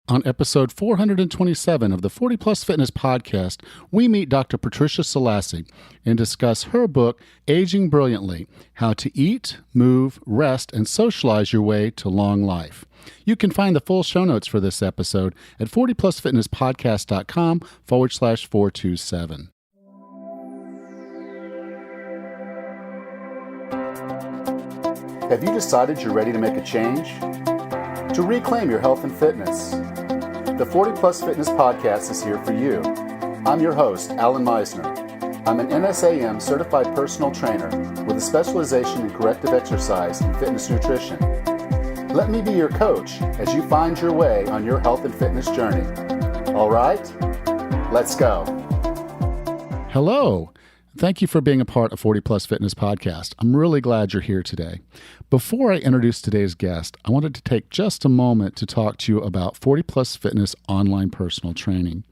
On episode 427 of the 40 Plus Fitness podcast, we meet Dr. Patricia Selassie and discuss her book, Aging Brilliantly: How to Eat, Move, Rest, and Socialize Your Way to Long Life. You can find the full show notes for this episode at 40plusfitnesspodcast.com/427. Have you decided you're ready to make a change? To reclaim your health and fitness? The 40 Plus Fitness Podcast is here for you. I'm your host, Alan Meisner. I'm an NSAM certified personal trainer with a specialization in corrective exercise and fitness nutrition. Let me be your coach as you find your way on your health and fitness journey. All right, let's go. Hello. Thank you for being a part of 40 Plus Fitness Podcast. I'm really glad you're here today. Before I introduce today's guest, I wanted to take just a moment to talk to you about 40 Plus Fitness online personal training.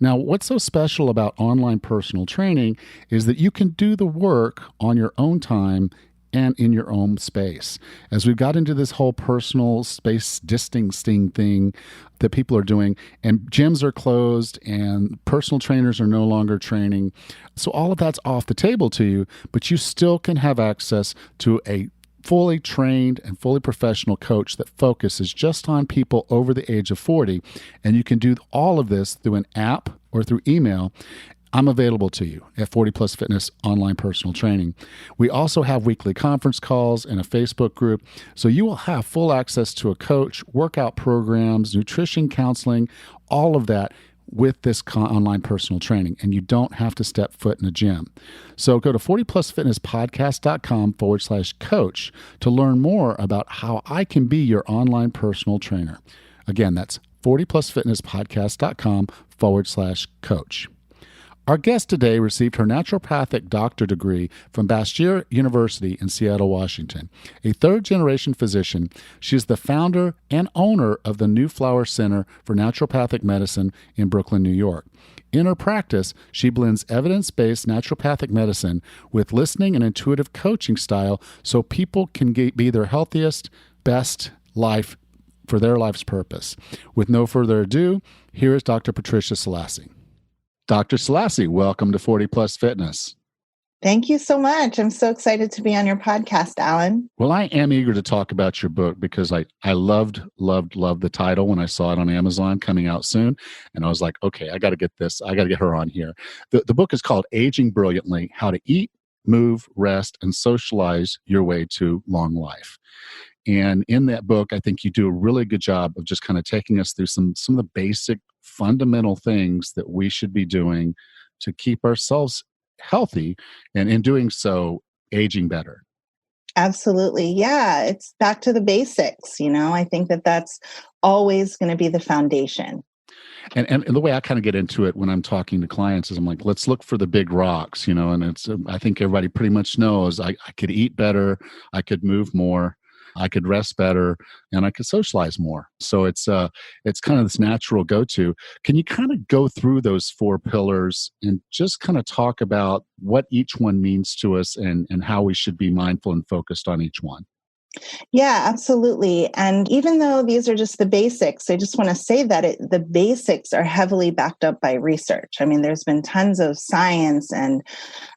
Now, what's so special about online personal training is that you can do the work on your own time and in your own space. As we've got into this whole personal space distancing thing that people are doing, and gyms are closed and personal trainers are no longer training. So all of that's off the table to you, but you still can have access to a fully trained and fully professional coach that focuses just on people over the age of 40. And you can do all of this through an app or through email. I'm available to you at 40 Plus Fitness Online Personal Training. We also have weekly conference calls and a Facebook group, so you will have full access to a coach, workout programs, nutrition counseling, all of that with this online personal training, and you don't have to step foot in a gym. So go to 40plusfitnesspodcast.com/coach to learn more about how I can be your online personal trainer. Again, that's 40plusfitnesspodcast.com/coach. Our guest today received her naturopathic doctor degree from Bastyr University in Seattle, Washington. A third-generation physician, she is the founder and owner of the New Flower Center for Naturopathic Medicine in Brooklyn, New York. In her practice, she blends evidence-based naturopathic medicine with listening and intuitive coaching style so people can be their healthiest, best life for their life's purpose. With no further ado, here is Dr. Patricia Selassie. Dr. Selassie, welcome to 40 Plus Fitness. Thank you so much. I'm so excited to be on your podcast, Alan. Well, I am eager to talk about your book because I loved the title when I saw it on Amazon coming out soon. And I was like, okay, I got to get this. I got to get her on here. The book is called Aging Brilliantly: How to Eat, Move, Rest, and Socialize Your Way to Long Life. And in that book, I think you do a really good job of just kind of taking us through some of the basic fundamental things that we should be doing to keep ourselves healthy, and in doing so, aging better. Absolutely. Yeah, it's back to the basics. I think that that's always going to be the foundation. And the way I kind of get into it when I'm talking to clients is I'm like, let's look for the big rocks, and it's, I think everybody pretty much knows I could eat better, I could move more, I could rest better, and I could socialize more. So it's kind of this natural go-to. Can you kind of go through those four pillars and just kind of talk about what each one means to us and how we should be mindful and focused on each one? Yeah, absolutely. And even though these are just the basics, I just want to say that the basics are heavily backed up by research. I mean, there's been tons of science and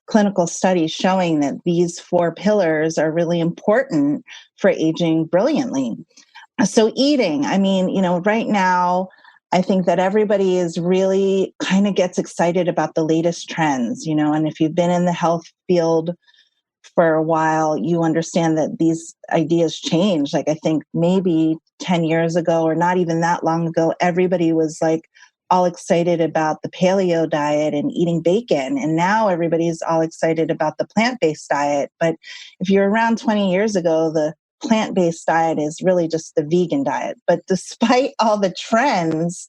clinical studies showing that these four pillars are really important for aging brilliantly. So eating, right now, I think that everybody is really kind of gets excited about the latest trends, and if you've been in the health field for a while, you understand that these ideas change. Like, I think maybe 10 years ago, or not even that long ago, everybody was like all excited about the paleo diet and eating bacon. And now everybody's all excited about the plant-based diet. But if you're around 20 years ago, the plant-based diet is really just the vegan diet. But despite all the trends,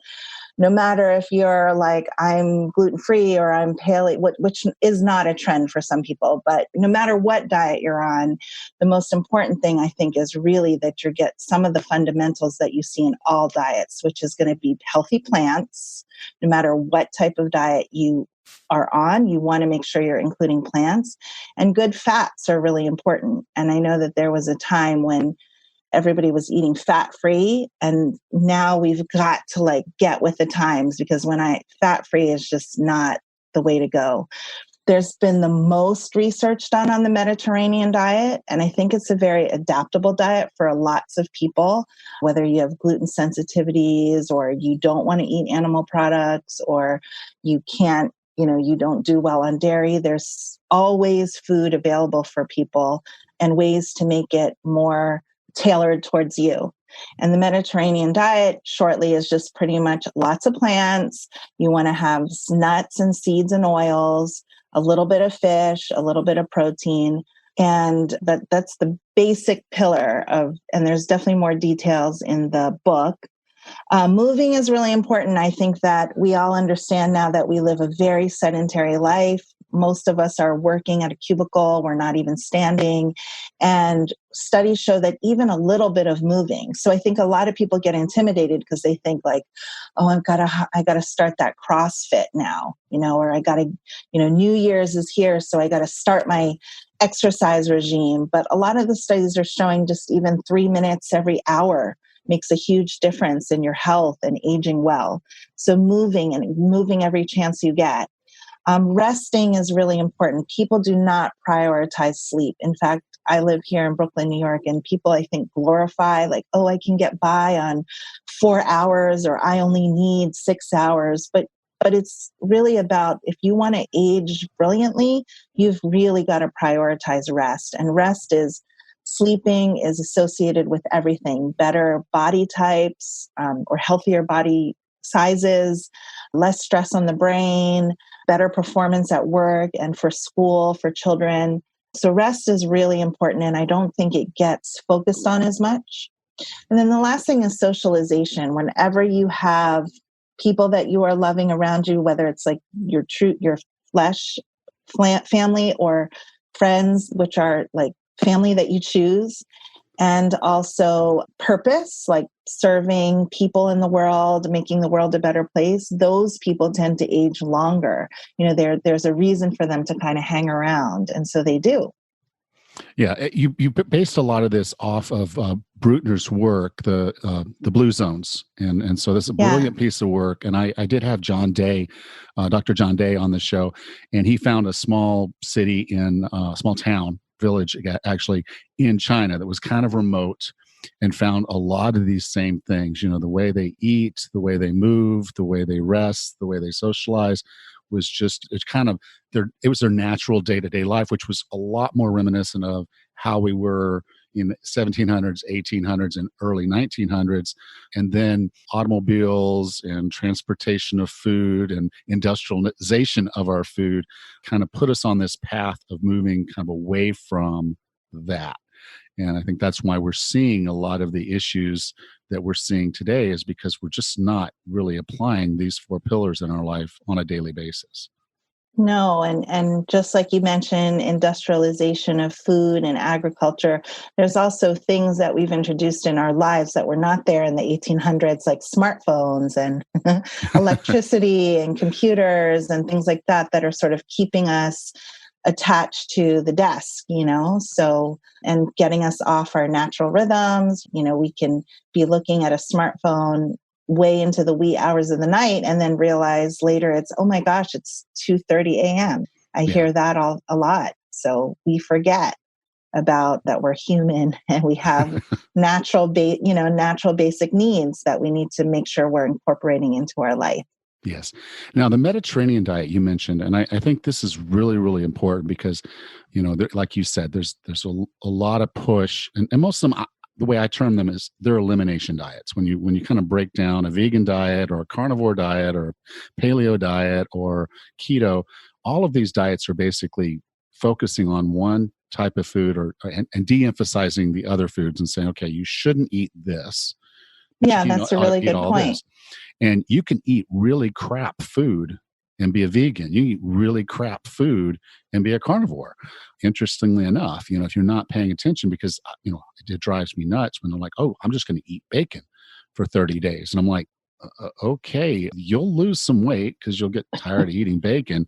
no matter if you're like, I'm gluten-free or I'm paleo, which is not a trend for some people, but no matter what diet you're on, the most important thing I think is really that you get some of the fundamentals that you see in all diets, which is going to be healthy plants. No matter what type of diet you are on, you want to make sure you're including plants, and good fats are really important. And I know that there was a time when everybody was eating fat free. And now we've got to like get with the times, because fat free is just not the way to go. There's been the most research done on the Mediterranean diet, and I think it's a very adaptable diet for lots of people, whether you have gluten sensitivities or you don't want to eat animal products or you can't, you don't do well on dairy. There's always food available for people and ways to make it more tailored towards you. And the Mediterranean diet, shortly, is just pretty much lots of plants. You want to have nuts and seeds and oils, a little bit of fish, a little bit of protein. And that's the basic pillar and there's definitely more details in the book. Moving is really important. I think that we all understand now that we live a very sedentary life. Most of us are working at a cubicle. We're not even standing. And studies show that even a little bit of moving. So I think a lot of people get intimidated because they think like, oh, I gotta start that CrossFit now, or I gotta, New Year's is here, so I gotta start my exercise regime. But a lot of the studies are showing just even 3 minutes every hour makes a huge difference in your health and aging well. So moving every chance you get. Resting is really important. People do not prioritize sleep. In fact, I live here in Brooklyn, New York, and people, I think, glorify like, oh, I can get by on 4 hours, or I only need 6 hours. But it's really about, if you want to age brilliantly, you've really got to prioritize rest. And sleeping is associated with everything: better body types, or healthier body sizes, less stress on the brain, better performance at work and for school, for children. So rest is really important, and I don't think it gets focused on as much. And then the last thing is socialization. Whenever you have people that you are loving around you, whether it's like your flesh family or friends, which are like family that you choose, and also purpose, like serving people in the world, making the world a better place, those people tend to age longer. There's a reason for them to kind of hang around, and so they do. Yeah, you based a lot of this off of Bruckner's work, the Blue Zones, and so this is a brilliant piece of work. And I did have John Day, Dr. John Day, on the show, and he found a small city in a small town village actually in China that was kind of remote, and found a lot of these same things. The way they eat, the way they move, the way they rest, the way they socialize was just, it was their natural day-to-day life, which was a lot more reminiscent of how we were in the 1700s, 1800s, and early 1900s. And then automobiles and transportation of food and industrialization of our food kind of put us on this path of moving kind of away from that. And I think that's why we're seeing a lot of the issues that we're seeing today, is because we're just not really applying these 4 pillars in our life on a daily basis. No, and just like you mentioned, industrialization of food and agriculture, there's also things that we've introduced in our lives that were not there in the 1800s, like smartphones and electricity and computers and things like that are sort of keeping us attached to the desk, so, and getting us off our natural rhythms. We can be looking at a smartphone way into the wee hours of the night and then realize later it's, oh my gosh, it's 2:30 a.m. I hear that a lot. So we forget about that we're human and we have natural basic needs that we need to make sure we're incorporating into our life. Yes. Now, the Mediterranean diet you mentioned, and I think this is really, really important because, like you said, there's a lot of push, and most of them, the way I term them is they're elimination diets. When you kind of break down a vegan diet or a carnivore diet or paleo diet or keto, all of these diets are basically focusing on one type of food and de-emphasizing the other foods and saying, okay, you shouldn't eat this. Yeah, that's a really good point. And you can eat really crap food and be a vegan. You eat really crap food and be a carnivore. Interestingly enough, if you're not paying attention, because, it drives me nuts when they're like, oh, I'm just going to eat bacon for 30 days. And I'm like, okay, you'll lose some weight because you'll get tired of eating bacon.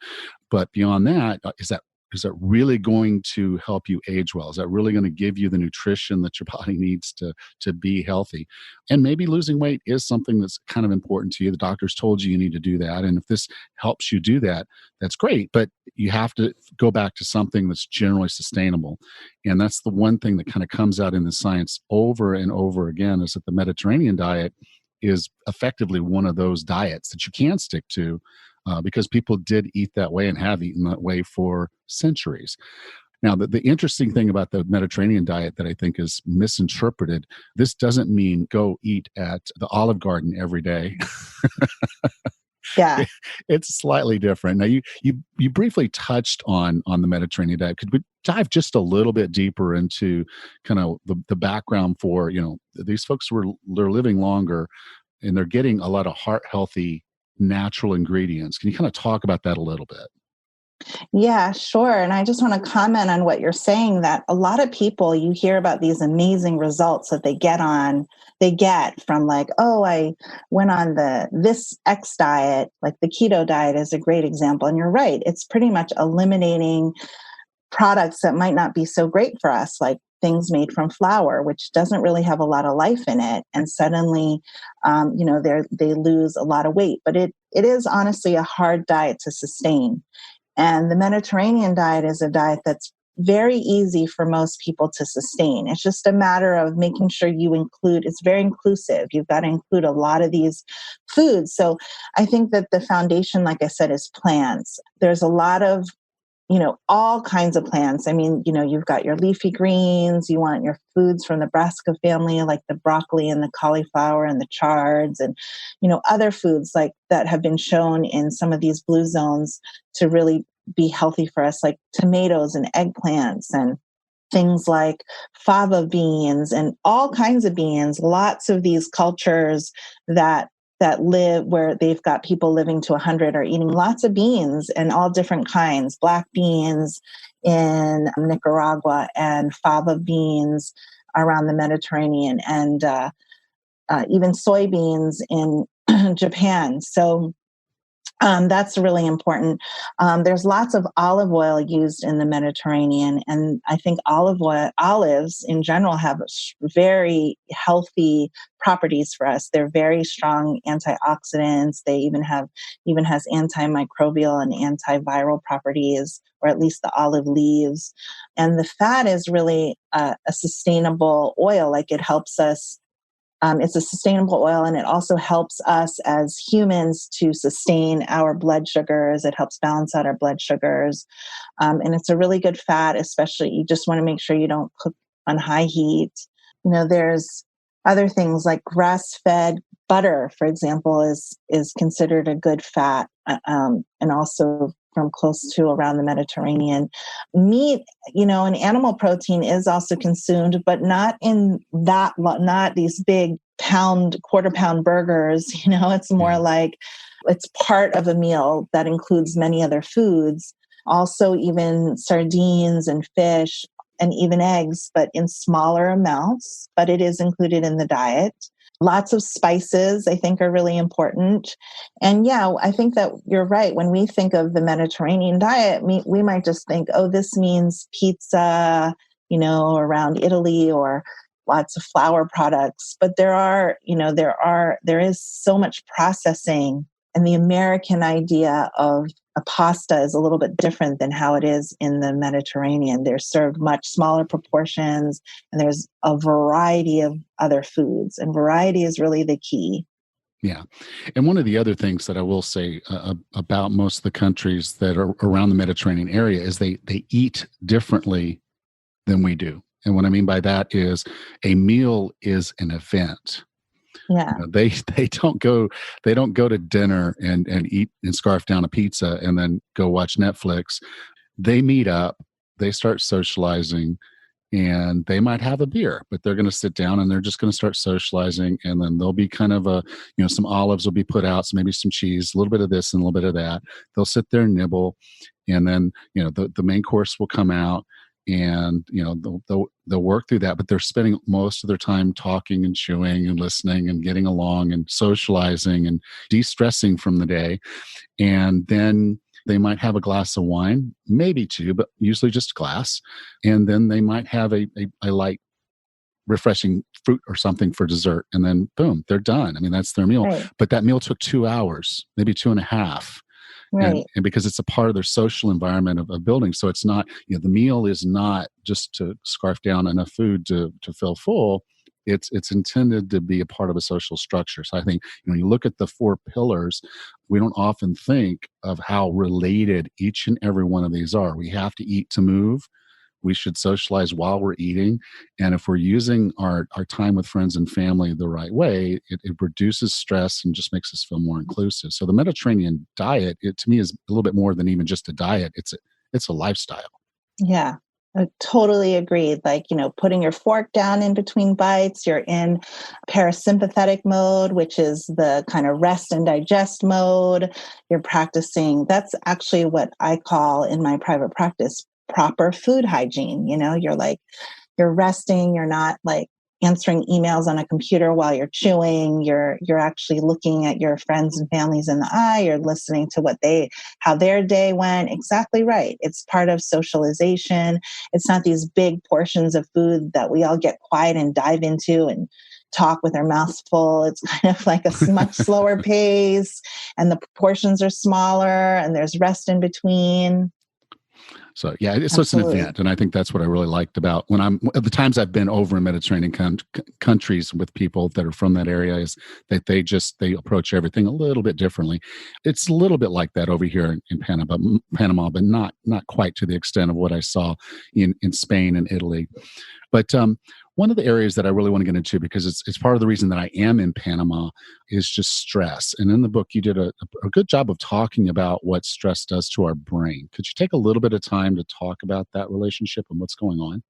But beyond that, is that Is that really going to help you age well? Is that really going to give you the nutrition that your body needs to be healthy? And maybe losing weight is something that's kind of important to you. The doctor's told you need to do that. And if this helps you do that, that's great. But you have to go back to something that's generally sustainable. And that's the one thing that kind of comes out in the science over and over again, is that the Mediterranean diet is effectively one of those diets that you can stick to, because people did eat that way and have eaten that way for centuries. Now, the interesting thing about the Mediterranean diet that I think is misinterpreted, this doesn't mean go eat at the Olive Garden every day. Yeah. It's slightly different. Now, you briefly touched on the Mediterranean diet. Could we dive just a little bit deeper into kind of the background for, these folks they're living longer and they're getting a lot of heart healthy natural ingredients. Can you kind of talk about that a little bit? Yeah, sure. And I just want to comment on what you're saying, that a lot of people, you hear about these amazing results that they get from like, oh, I went on this X diet, like the keto diet is a great example. And you're right. It's pretty much eliminating products that might not be so great for us, like things made from flour, which doesn't really have a lot of life in it. And suddenly, they lose a lot of weight. But it is honestly a hard diet to sustain. And the Mediterranean diet is a diet that's very easy for most people to sustain. It's just a matter of making sure it's very inclusive. You've got to include a lot of these foods. So I think that the foundation, like I said, is plants. There's a lot of all kinds of plants. I mean, you've got your leafy greens, you want your foods from the brassica family, like the broccoli and the cauliflower and the chards and, other foods like that have been shown in some of these blue zones to really be healthy for us, like tomatoes and eggplants and things like fava beans and all kinds of beans, lots of these cultures that live where they've got people living to 100 are eating lots of beans and all different kinds, black beans in Nicaragua and fava beans around the Mediterranean and even soybeans in Japan. So that's really important. There's lots of olive oil used in the Mediterranean, and I think olives in general have very healthy properties for us. They're very strong antioxidants. They even has antimicrobial and antiviral properties, or at least the olive leaves. And the fat is really a sustainable oil. Like it helps us. It's a sustainable oil, and it also helps us as humans to sustain our blood sugars. It helps balance out our blood sugars. And it's a really good fat, especially you just want to make sure you don't cook on high heat. There's other things like grass-fed butter, for example, is considered a good fat, and also from close to around the Mediterranean. Meat, and animal protein is also consumed, but not not these big quarter pound burgers. It's more like it's part of a meal that includes many other foods. Also, even sardines and fish and even eggs, but in smaller amounts, but it is included in the diet. Lots of spices, I think, are really important. And yeah, I think that you're right. When we think of the Mediterranean diet, we might just think, oh, this means pizza, around Italy, or lots of flour products. But there is so much processing. And the American idea of a pasta is a little bit different than how it is in the Mediterranean. They're served much smaller proportions, and there's a variety of other foods, and variety is really the key. Yeah. And one of the other things that I will say about most of the countries that are around the Mediterranean area is they eat differently than we do. And what I mean by that is a meal is an event. Yeah. They don't go to dinner and eat and scarf down a pizza and then go watch Netflix. They meet up, they start socializing, and they might have a beer, but they're going to sit down and they're just going to start socializing. And then there'll be kind of some olives will be put out, so maybe some cheese, a little bit of this and a little bit of that. They'll sit there and nibble, and then the main course will come out. And they'll work through that, but they're spending most of their time talking and chewing and listening and getting along and socializing and de-stressing from the day. And then They might have a glass of wine, maybe two, but usually just a glass. And then they might have a light, refreshing fruit or something for dessert. And then boom, they're done. I mean, that's their meal. Right. But that meal took 2 hours, maybe two and a half. And, Right. and because it's a part of their social environment of building. So it's not, the meal is not just to scarf down enough food to feel full. It's intended to be a part of a social structure. So I think, you look at the four pillars, we don't often think of how related each and every one of these are. We have to eat to move. We should socialize while we're eating. And if we're using our time with friends and family the right way, it reduces stress and just makes us feel more inclusive. So the Mediterranean diet, to me, is a little bit more than even just a diet. It's a lifestyle. Yeah. I totally agree. Like, putting your fork down in between bites, you're in parasympathetic mode, which is the kind of rest and digest mode. You're practicing, that's actually what I call in my private practice, proper food hygiene. You're resting, you're not like answering emails on a computer while you're chewing, you're actually looking at your friends and families in the eye, you're listening to how their day went. Exactly right. It's part of socialization. It's not these big portions of food that we all get quiet and dive into and talk with our mouths full. It's kind of like a much slower pace, and the portions are smaller and there's rest in between. So yeah, it's an Absolutely. event, and I think that's what I really liked about the times I've been over in Mediterranean countries with people that are from that area, is that they approach everything a little bit differently. It's a little bit like that over here in Panama, but not quite to the extent of what I saw in Spain and Italy. But one of the areas that I really want to get into, because it's part of the reason that I am in Panama, is just stress. And in the book, you did a good job of talking about what stress does to our brain. Could you take a little bit of time to talk about that relationship and what's going on?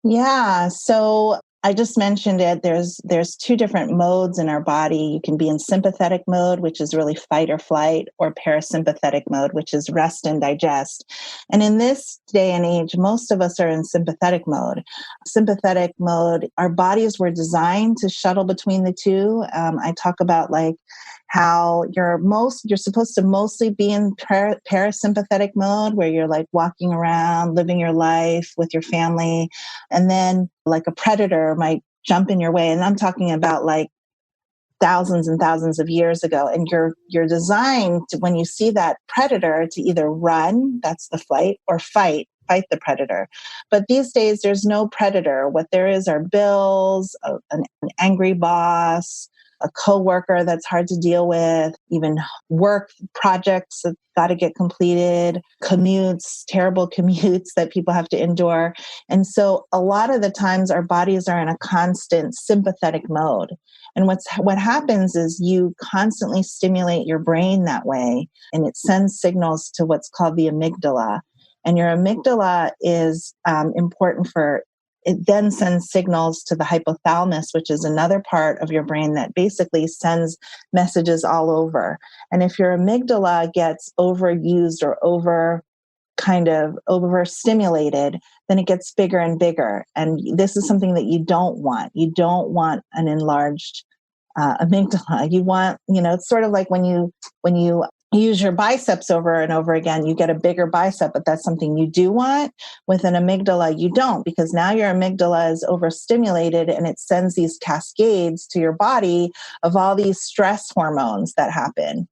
Yeah. So I just mentioned it. There's two different modes in our body. You can be in sympathetic mode, which is really fight or flight, or parasympathetic mode, which is rest and digest. And in this day and age, most of us are in sympathetic mode. Sympathetic mode, our bodies were designed to shuttle between the two. I talk about like how you're supposed to mostly be in parasympathetic mode, where you're like walking around, living your life with your family. And then like a predator might jump in your way. And I'm talking about like thousands and thousands of years ago. And you're designed to, when you see that predator, to either run, that's the flight, or fight the predator. But these days there's no predator. What there is are bills, an angry boss, a coworker that's hard to deal with, even work projects that got to get completed, commutes, terrible commutes that people have to endure. And so a lot of the times our bodies are in a constant sympathetic mode. And what happens is you constantly stimulate your brain that way, and it sends signals to what's called the amygdala. And your amygdala is important for, it then sends signals to the hypothalamus, which is another part of your brain that basically sends messages all over. And if your amygdala gets overused or overstimulated, then it gets bigger and bigger. And this is something that you don't want. You don't want an enlarged amygdala. You want, it's sort of like when you use your biceps over and over again, you get a bigger bicep, but that's something you do want. With an amygdala, you don't, because now your amygdala is overstimulated and it sends these cascades to your body of all these stress hormones that happen.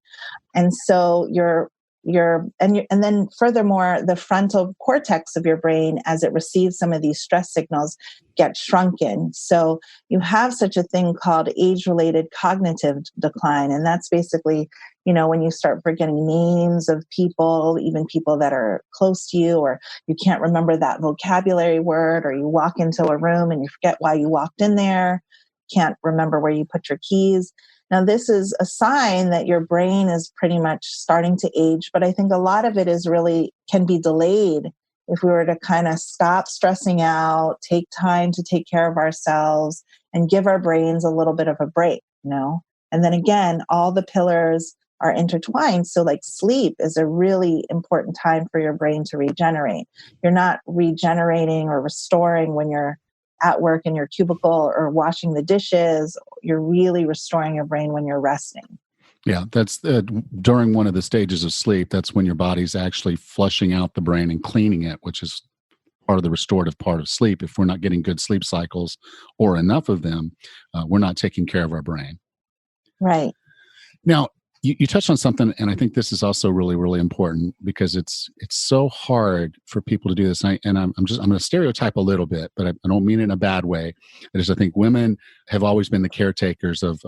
And so and then furthermore, the frontal cortex of your brain, as it receives some of these stress signals, gets shrunken. So you have such a thing called age-related cognitive decline. And that's basically, when you start forgetting names of people, even people that are close to you, or you can't remember that vocabulary word, or you walk into a room and you forget why you walked in there, can't remember where you put your keys. Now, this is a sign that your brain is pretty much starting to age, but I think a lot of it can be delayed if we were to kind of stop stressing out, take time to take care of ourselves, and give our brains a little bit of a break, And then again, all the pillars are intertwined. So like sleep is a really important time for your brain to regenerate. You're not regenerating or restoring when you're at work in your cubicle or washing the dishes. You're really restoring your brain when you're resting. Yeah, that's during one of the stages of sleep. That's when your body's actually flushing out the brain and cleaning it, which is part of the restorative part of sleep. If we're not getting good sleep cycles or enough of them, we're not taking care of our brain. Right. Now, you touched on something, and I think this is also really, really important because it's so hard for people to do this. I'm going to stereotype a little bit, but I don't mean it in a bad way. I think women have always been the caretakers of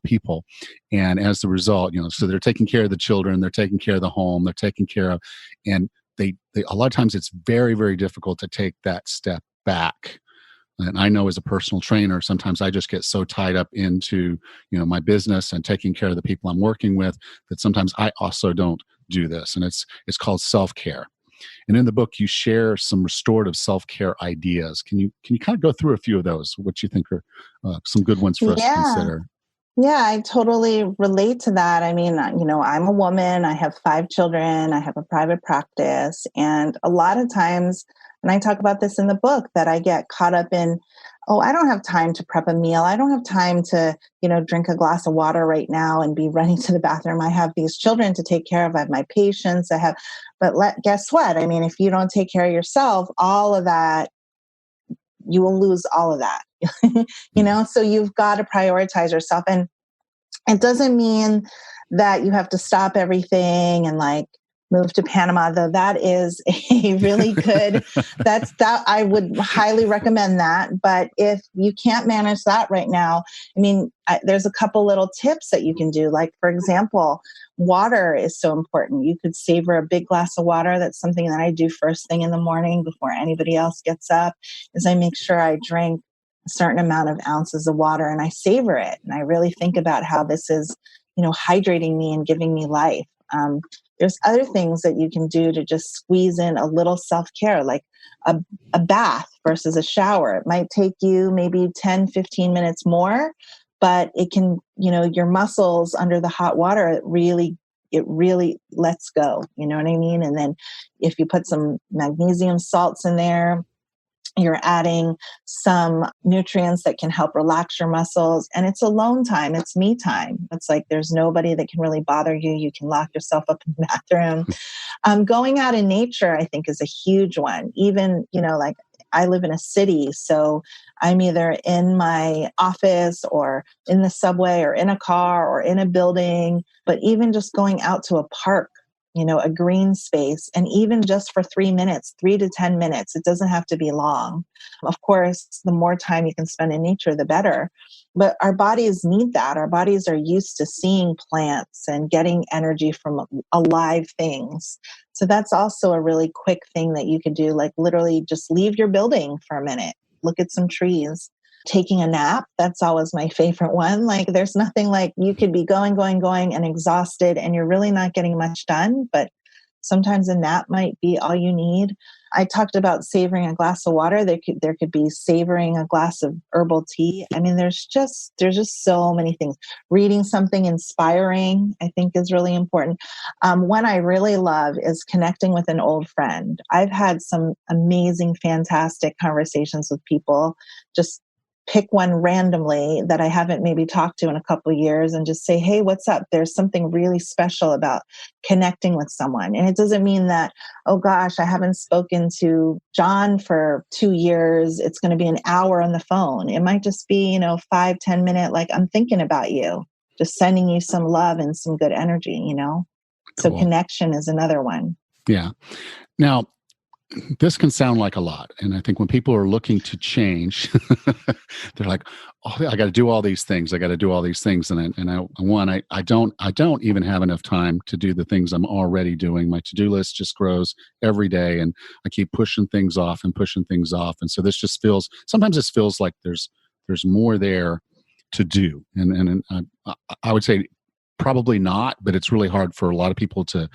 people, and as a result, so they're taking care of the children, they're taking care of the home, they're taking care of, and they a lot of times it's very, very difficult to take that step back. And I know as a personal trainer, sometimes I just get so tied up into, my business and taking care of the people I'm working with that sometimes I also don't do this. And it's called self-care. And in the book, you share some restorative self-care ideas. Can you kind of go through a few of those? What you think are some good ones for us to Yeah. consider? Yeah, I totally relate to that. I mean, I'm a woman, I have 5 children, I have a private practice. And a lot of times, and I talk about this in the book, that I get caught up in, oh, I don't have time to prep a meal. I don't have time to, drink a glass of water right now and be running to the bathroom. I have these children to take care of. I have my patients. Guess what? I mean, if you don't take care of yourself, all of that, you will lose all of that. So you've got to prioritize yourself. And it doesn't mean that you have to stop everything and move to Panama, though that is a really good, that I would highly recommend that. But if you can't manage that right now, I mean, there's a couple little tips that you can do. Like, for example, water is so important. You could savor a big glass of water. That's something that I do first thing in the morning before anybody else gets up, is I make sure I drink a certain amount of ounces of water and I savor it. And I really think about how this is, hydrating me and giving me life. There's other things that you can do to just squeeze in a little self-care, like a bath versus a shower. It might take you maybe 10, 15 minutes more, but it can, your muscles under the hot water, it really lets go. You know what I mean? And then if you put some magnesium salts in there, you're adding some nutrients that can help relax your muscles. And it's alone time. It's me time. It's like there's nobody that can really bother you. You can lock yourself up in the bathroom. Going out in nature, I think, is a huge one. Even, I live in a city, so I'm either in my office or in the subway or in a car or in a building. But even just going out to a park, a green space, and even just for 3 minutes, 3 to 10 minutes, it doesn't have to be long. Of course, the more time you can spend in nature, the better. But our bodies need that. Our bodies are used to seeing plants and getting energy from alive things. So that's also a really quick thing that you could do, like literally just leave your building for a minute, look at some trees. Taking a nap, that's always my favorite one. Like, there's nothing like you could be going and exhausted and you're really not getting much done, but sometimes a nap might be all you need. I talked about savoring a glass of water. There could be savoring a glass of herbal tea. I mean, there's just so many things. Reading something inspiring, I think, is really important. One I really love is connecting with an old friend. I've had some amazing, fantastic conversations with people. Just pick one randomly that I haven't maybe talked to in a couple of years and just say, hey, what's up? There's something really special about connecting with someone. And it doesn't mean that, oh gosh, I haven't spoken to John for 2 years. It's going to be an hour on the phone. It might just be, 5-10 minute, like, I'm thinking about you, just sending you some love and some good energy, So Cool. Connection is another one. Yeah. Now, this can sound like a lot. And I think when people are looking to change, they're like, oh, I got to do all these things. I got to do all these things. I don't even have enough time to do the things I'm already doing. My to-do list just grows every day and I keep pushing things off. And so sometimes this feels like there's more there to do. And I would say probably not, but it's really hard for a lot of people to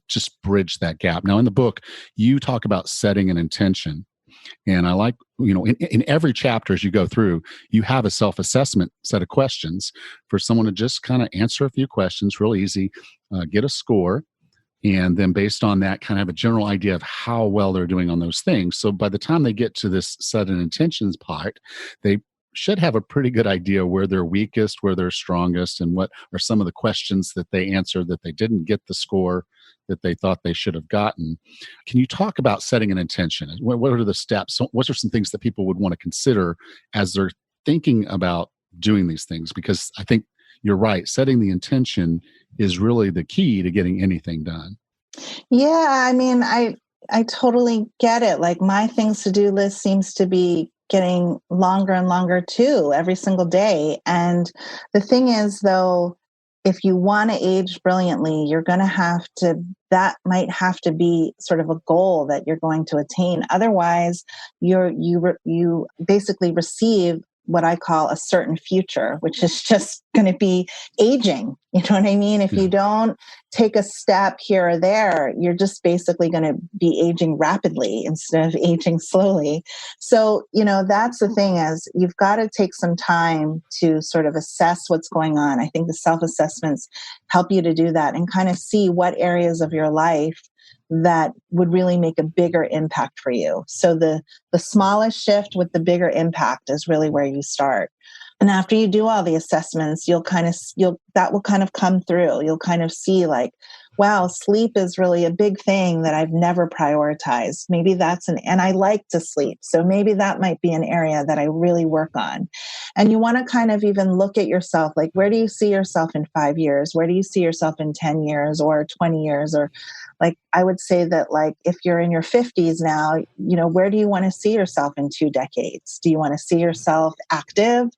just bridge that gap. Now, in the book, you talk about setting an intention. And I like, in every chapter as you go through, you have a self-assessment set of questions for someone to just kind of answer a few questions, real easy, get a score. And then based on that, kind of have a general idea of how well they're doing on those things. So by the time they get to this set an intentions part, they should have a pretty good idea where they're weakest, where they're strongest, and what are some of the questions that they answer that they didn't get the score that they thought they should have gotten. Can you talk about setting an intention? What are the steps? What are some things that people would want to consider as they're thinking about doing these things? Because I think you're right. Setting the intention is really the key to getting anything done. Yeah, I mean, I totally get it. Like my things to do list seems to be getting longer and longer too every single day. And the thing is though, if you want to age brilliantly, you're going to have to, that might have to be sort of a goal that you're going to attain. Otherwise, you basically receive what I call a certain future, which is just going to be aging. You know what I mean? If Yeah. you don't take a step here or there, you're just basically going to be aging rapidly instead of aging slowly. So, that's the thing is you've got to take some time to sort of assess what's going on. I think the self-assessments help you to do that and kind of see what areas of your life that would really make a bigger impact for you. So the smallest shift with the bigger impact is really where you start. And after you do all the assessments, that will kind of come through. You'll kind of see like, wow, sleep is really a big thing that I've never prioritized. Maybe and I like to sleep. So maybe that might be an area that I really work on. And you want to kind of even look at yourself, like, where do you see yourself in 5 years? Where do you see yourself in 10 years or 20 years? Or like, I would say that like, if you're in your 50s now, where do you want to see yourself in 2 decades? Do you want to see yourself active?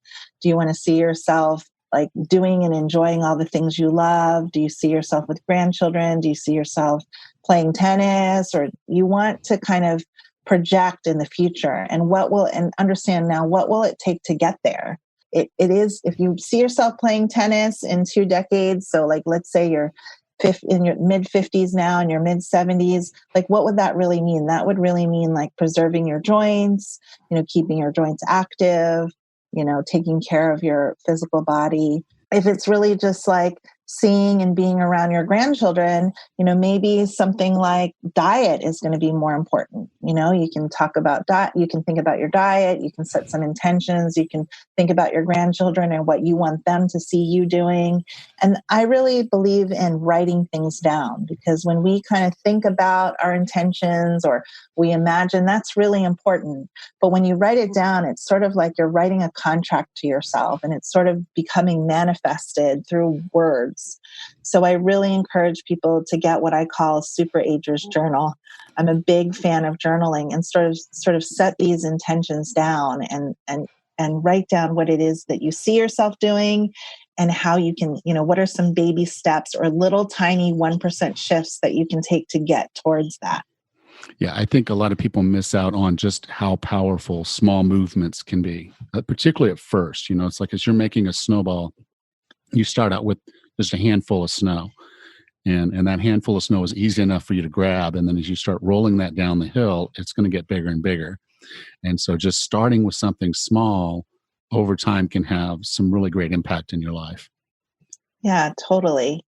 Do you want to see yourself like doing and enjoying all the things you love? Do you see yourself with grandchildren? Do you see yourself playing tennis? Or you want to kind of project in the future and understand now, what will it take to get there? It is, if you see yourself playing tennis in 2 decades, so like, let's say you're in your mid 50s now and your mid 70s, like what would that really mean? That would really mean like preserving your joints, keeping your joints active, taking care of your physical body. If it's really just like seeing and being around your grandchildren, maybe something like diet is going to be more important. You can talk about diet, you can think about your diet, you can set some intentions, you can think about your grandchildren and what you want them to see you doing. And I really believe in writing things down, because when we kind of think about our intentions or we imagine, that's really important. But when you write it down, it's sort of like you're writing a contract to yourself and it's sort of becoming manifested through words. So I really encourage people to get what I call a super ager's journal. I'm a big fan of journaling and sort of set these intentions down and write down what it is that you see yourself doing and how you can, what are some baby steps or little tiny 1% shifts that you can take to get towards that. Yeah, I think a lot of people miss out on just how powerful small movements can be, particularly at first. It's like as you're making a snowball, you start out with just a handful of snow. And that handful of snow is easy enough for you to grab. And then as you start rolling that down the hill, it's going to get bigger and bigger. And so just starting with something small over time can have some really great impact in your life. Yeah, totally.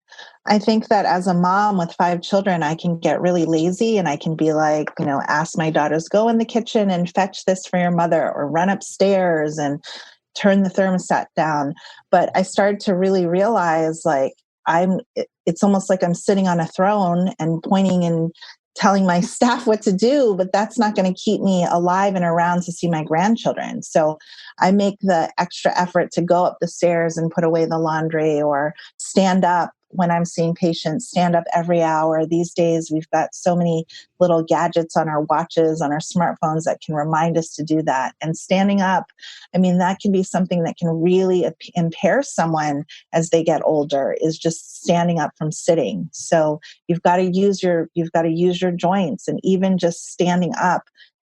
I think that as a mom with 5 children, I can get really lazy and I can be like, ask my daughters, go in the kitchen and fetch this for your mother, or run upstairs and turn the thermostat down. But I started to really realize like it's almost like I'm sitting on a throne and pointing and telling my staff what to do, but that's not going to keep me alive and around to see my grandchildren. So I make the extra effort to go up the stairs and put away the laundry, or stand up when I'm seeing patients, stand up every hour. These days, we've got so many little gadgets on our watches, on our smartphones that can remind us to do that. And standing up, I mean, that can be something that can really impair someone as they get older, is just standing up from sitting. So you've got to use your joints, and even just standing up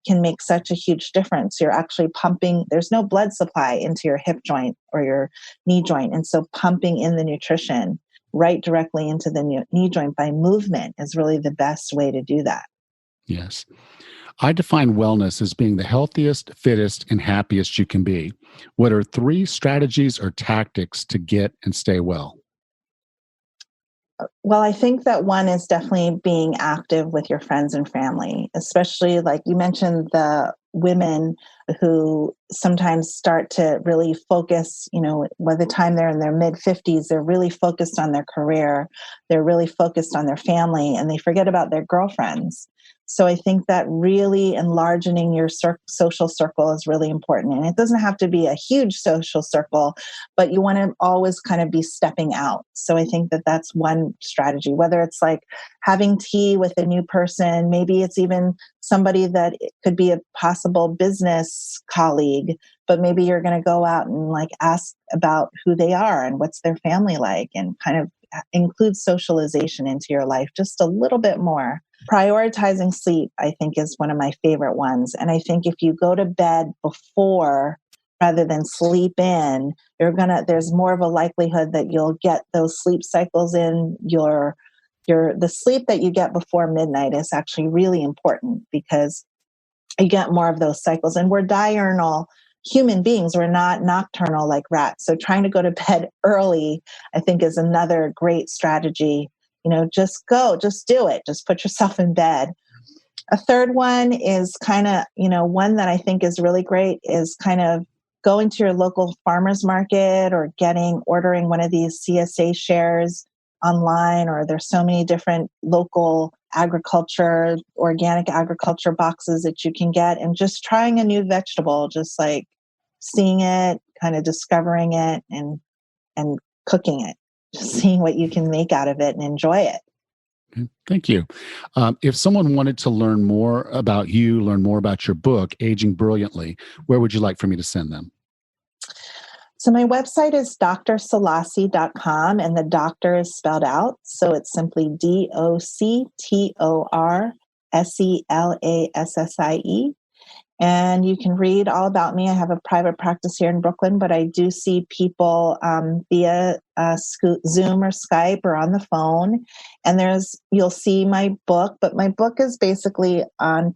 can make such a huge difference. You're actually pumping, there's no blood supply into your hip joint or your knee joint. And so pumping in the nutrition right directly into the knee joint by movement is really the best way to do that. Yes. I define wellness as being the healthiest, fittest, and happiest you can be. What are 3 strategies or tactics to get and stay well? Well, I think that one is definitely being active with your friends and family, especially like you mentioned women who sometimes start to really focus, by the time they're in their mid 50s, they're really focused on their career, they're really focused on their family, and they forget about their girlfriends. So I think that really enlarging your social circle is really important. And it doesn't have to be a huge social circle, but you want to always kind of be stepping out. So I think that that's one strategy, whether it's like having tea with a new person, maybe it's even somebody that it could be a possible business colleague, but maybe you're going to go out and like ask about who they are and what's their family like, and kind of include socialization into your life just a little bit more. Prioritizing sleep, I think, is one of my favorite ones. And I think if you go to bed before rather than sleep in, there's more of a likelihood that you'll get those sleep cycles in. The sleep that you get before midnight is actually really important because you get more of those cycles. And we're diurnal human beings. We're not nocturnal like rats. So trying to go to bed early, I think, is another great strategy. Just do it. Just put yourself in bed. A third one is kind of, one that I think is really great is kind of going to your local farmer's market or ordering one of these CSA shares online, or there's so many different local organic agriculture boxes that you can get, and just trying a new vegetable, just like seeing it, kind of discovering it and cooking it, just seeing what you can make out of it and enjoy it. Thank you. If someone wanted to learn more about you, learn more about your book, Aging Brilliantly, where would you like for me to send them? So my website is drselassie.com, and the doctor is spelled out. So it's simply DoctorSelassie. And you can read all about me. I have a private practice here in Brooklyn, but I do see people via Zoom or Skype or on the phone. And you'll see my book, but my book is basically on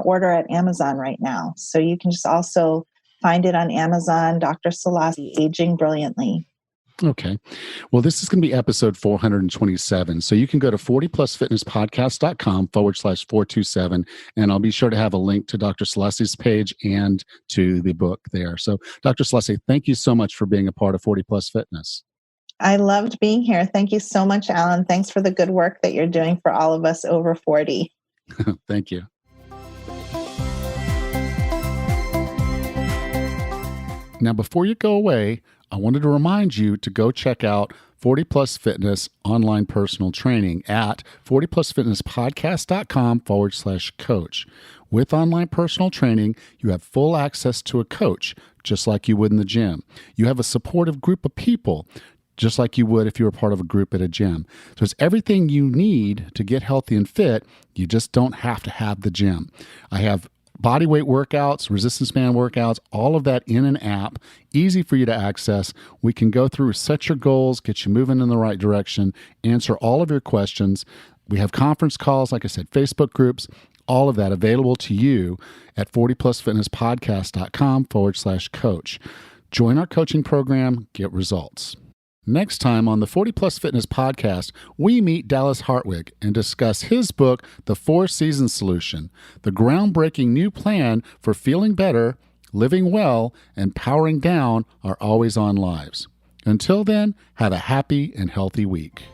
order at Amazon right now. So you can just also find it on Amazon, Dr. Selassie, Aging Brilliantly. Okay. Well, this is going to be episode 427. So you can go to 40plusfitnesspodcast.com/427, and I'll be sure to have a link to Dr. Selassie's page and to the book there. So Dr. Selassie, thank you so much for being a part of 40 Plus Fitness. I loved being here. Thank you so much, Alan. Thanks for the good work that you're doing for all of us over 40. Thank you. Now, before you go away, I wanted to remind you to go check out 40 Plus Fitness online personal training at 40plusfitnesspodcast.com/coach. With online personal training, you have full access to a coach, just like you would in the gym. You have a supportive group of people, just like you would if you were part of a group at a gym. So it's everything you need to get healthy and fit. You just don't have to have the gym. I have body weight workouts, resistance band workouts, all of that in an app, easy for you to access. We can go through, set your goals, get you moving in the right direction, answer all of your questions. We have conference calls, like I said, Facebook groups, all of that available to you at 40plusfitnesspodcast.com/coach. Join our coaching program, get results. Next time on the 40 Plus Fitness Podcast, we meet Dallas Hartwig and discuss his book, The 4 Seasons Solution, the groundbreaking new plan for feeling better, living well, and powering down our always-on lives. Until then, have a happy and healthy week.